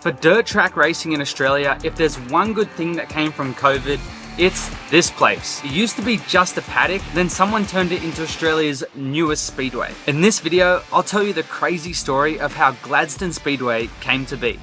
For dirt track racing in Australia, if there's one good thing that came from COVID, it's this place. It used to be just a paddock, then someone turned it into Australia's newest speedway. In this video, I'll tell you the crazy story of how Gladstone Speedway came to be.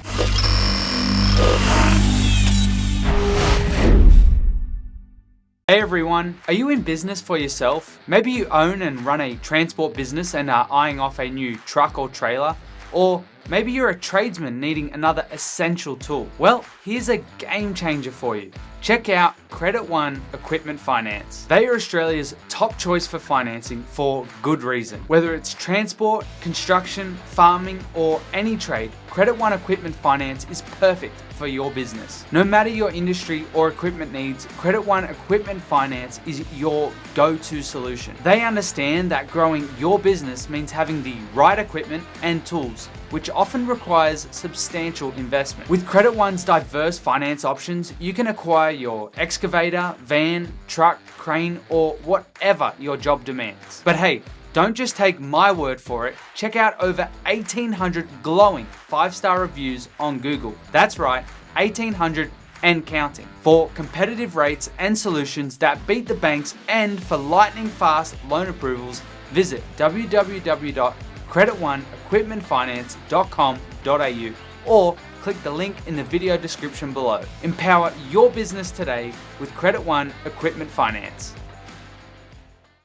Hey everyone, are you in business for yourself? Maybe you own and run a transport business and are eyeing off a new truck or trailer, or maybe you're a tradesman needing another essential tool. Well, here's a game changer for you. Check out Credit One Equipment Finance. They are Australia's top choice for financing for good reason. Whether it's transport, construction, farming, or any trade, Credit One Equipment Finance is perfect for your business. No matter your industry or equipment needs, Credit One Equipment Finance is your go-to solution. They understand that growing your business means having the right equipment and tools, which often requires substantial investment. With Credit One's diverse finance options, you can acquire your excavator, van, truck, crane, or whatever your job demands. But hey, don't just take my word for it. Check out over 1,800 glowing 5-star reviews on Google. That's right, 1,800 and counting. For competitive rates and solutions that beat the banks, and for lightning fast loan approvals, visit www.creditoneequipmentfinance.com.au or click the link in the video description below. Empower your business today with Credit One Equipment Finance.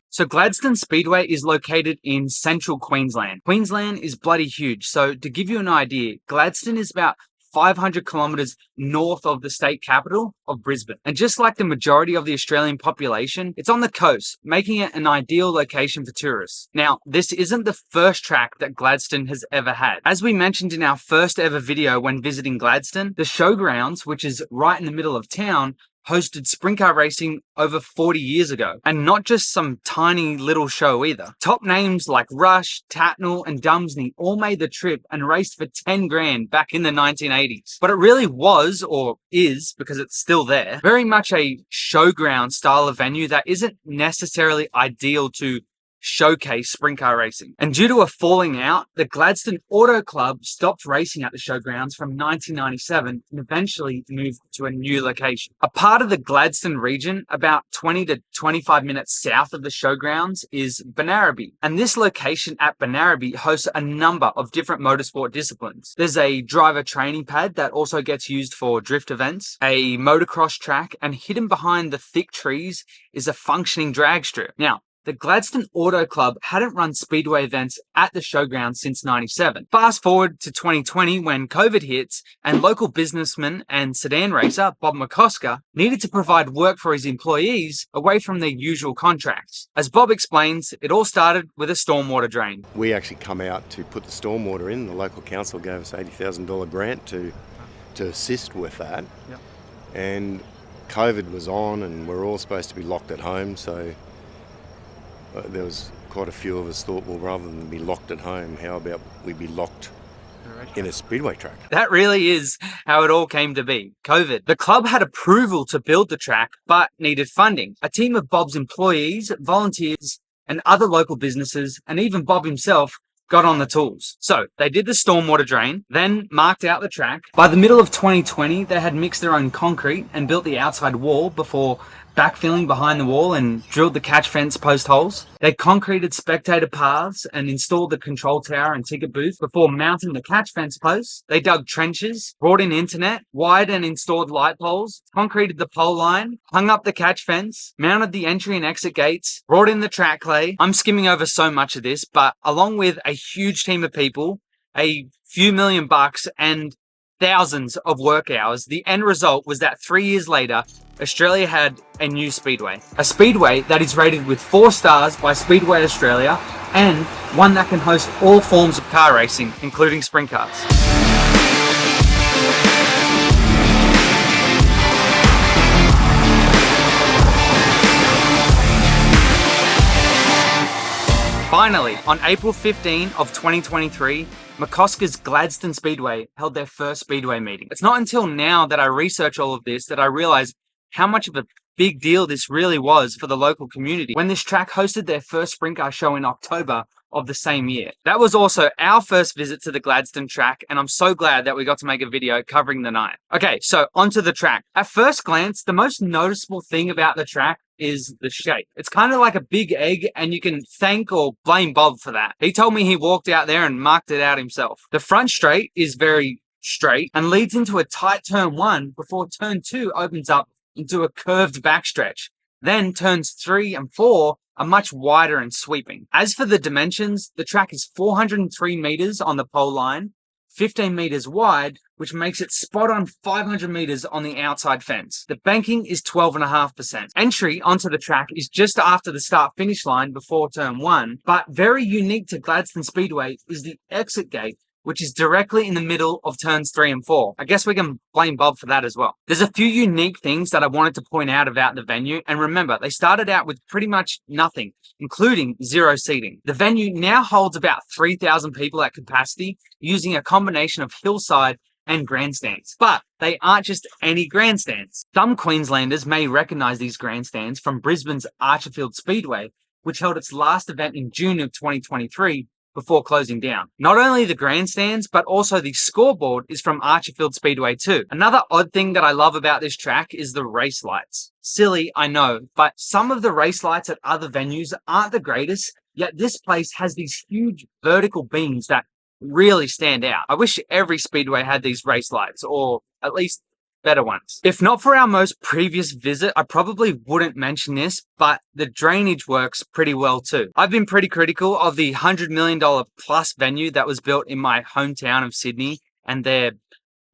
So Gladstone Speedway is located in central Queensland. Queensland is bloody huge. So to give you an idea, Gladstone is about 500 kilometers north of the state capital of Brisbane. And just like the majority of the Australian population, it's on the coast, making it an ideal location for tourists. Now, this isn't the first track that Gladstone has ever had. As we mentioned in our first ever video when visiting Gladstone, the showgrounds, which is right in the middle of town, hosted sprint car racing over 40 years ago, and not just some tiny little show either. Top names like Rush, Tatnall, and Dumsney all made the trip and raced for 10 grand back in the 1980s. But it really was, or is, because it's still there, very much a showground style of venue that isn't necessarily ideal to showcase sprint car racing. And due to a falling out, the Gladstone Auto Club stopped racing at the showgrounds from 1997 and eventually moved to a new location. A part of the Gladstone region, about 20 to 25 minutes south of the showgrounds, is Banaraby. And this location at Banaraby hosts a number of different motorsport disciplines. There's a driver training pad that also gets used for drift events, a motocross track, and hidden behind the thick trees is a functioning drag strip. Now, the Gladstone Auto Club hadn't run speedway events at the showground since '97. Fast forward to 2020 when COVID hits and local businessman and sedan racer Bob McCosker needed to provide work for his employees away from their usual contracts. As Bob explains, it all started with a stormwater drain. We actually come out to put the stormwater in. The local council gave us $80,000 grant to assist with that. Yep. And COVID was on and we're all supposed to be locked at home, so there was quite a few of us thought, well, rather than be locked at home, how about we be locked in a speedway track? That really is how it all came to be. COVID. The club had approval to build the track, but needed funding. A team of Bob's employees, volunteers, and other local businesses, and even Bob himself, got on the tools. So they did the stormwater drain, then marked out the track. By the middle of 2020, they had mixed their own concrete and built the outside wall before backfilling behind the wall and drilled the catch fence post holes. They concreted spectator paths and installed the control tower and ticket booth before mounting the catch fence posts. They dug trenches, brought in internet, wired and installed light poles, concreted the pole line, hung up the catch fence, mounted the entry and exit gates, brought in the track clay. I'm skimming over so much of this, but along with a huge team of people, a few $million and thousands of work hours, the end result was that 3 years later, Australia had a new speedway. A speedway that is rated with 4 stars by Speedway Australia, and one that can host all forms of car racing, including sprint cars. Finally, on April 15 of 2023, McCosker's Gladstone Speedway held their first speedway meeting. It's not until now that I research all of this that I realize how much of a big deal this really was for the local community. When this track hosted their first sprint car show in October of the same year. That was also our first visit to the Gladstone track, and I'm so glad that we got to make a video covering the night. Okay, so onto the track. At first glance, the most noticeable thing about the track is the shape. It's kind of like a big egg, and you can thank or blame Bob for that. He told me he walked out there and marked it out himself. The front straight is very straight and leads into a tight turn 1 before turn 2 opens up into a curved backstretch. Then turns 3 and 4 are much wider and sweeping. As for the dimensions, the track is 403 meters on the pole line, 15 meters wide, which makes it spot on 500 meters on the outside fence. The banking is 12.5%. Entry onto the track is just after the start-finish line before turn 1, but very unique to Gladstone Speedway is the exit gate, which is directly in the middle of turns 3 and 4. I guess we can blame Bob for that as well. There's a few unique things that I wanted to point out about the venue, and remember, they started out with pretty much nothing, including 0 seating. The venue now holds about 3,000 people at capacity, using a combination of hillside and grandstands. But they aren't just any grandstands. Some Queenslanders may recognise these grandstands from Brisbane's Archerfield Speedway, which held its last event in June of 2023, before closing down. Not only the grandstands, but also the scoreboard is from Archerfield Speedway too. Another odd thing that I love about this track is the race lights. Silly, I know, but some of the race lights at other venues aren't the greatest, yet this place has these huge vertical beams that really stand out. I wish every speedway had these race lights, or at least better ones. If not for our most previous visit, I probably wouldn't mention this, but the drainage works pretty well too. I've been pretty critical of the $100 million plus venue that was built in my hometown of Sydney and their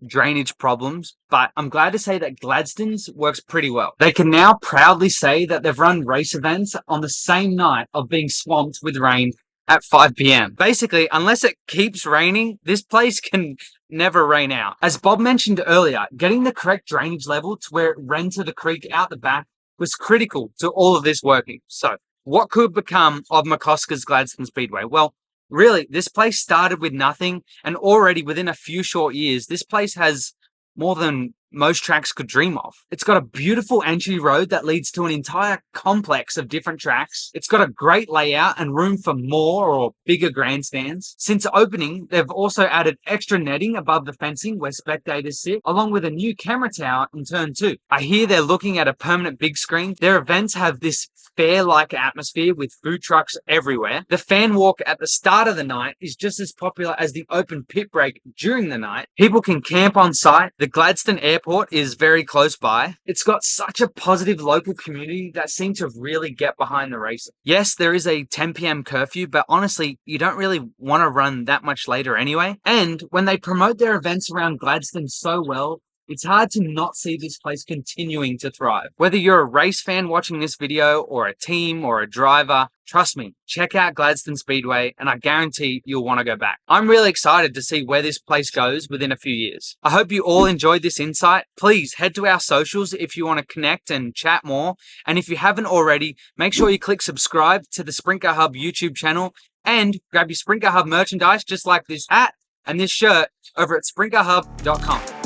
drainage problems, but I'm glad to say that Gladstone's works pretty well. They can now proudly say that they've run race events on the same night of being swamped with rain at 5 p.m. Basically, unless it keeps raining, this place can never rain out. As Bob mentioned earlier, getting the correct drainage level to where it ran to the creek out the back was critical to all of this working. So, what could become of McCosker's Gladstone Speedway? Well, really, this place started with nothing, and already within a few short years, this place has more than most tracks could dream of. It's got a beautiful entry road that leads to an entire complex of different tracks. It's got a great layout and room for more or bigger grandstands. Since opening, they've also added extra netting above the fencing where spectators sit, along with a new camera tower in turn 2. I hear they're looking at a permanent big screen. Their events have this fair-like atmosphere with food trucks everywhere. The fan walk at the start of the night is just as popular as the open pit break during the night. People can camp on site. The Gladstone Airport is very close by. It's got such a positive local community that seem to really get behind the racing. Yes, there is a 10 p.m. curfew, but honestly, you don't really want to run that much later anyway. And when they promote their events around Gladstone so well, it's hard to not see this place continuing to thrive. Whether you're a race fan watching this video, or a team, or a driver, trust me, check out Gladstone Speedway, and I guarantee you'll want to go back. I'm really excited to see where this place goes within a few years. I hope you all enjoyed this insight. Please head to our socials if you want to connect and chat more. And if you haven't already, make sure you click subscribe to the Sprinker Hub YouTube channel and grab your Sprinker Hub merchandise just like this hat and this shirt over at sprinkerhub.com.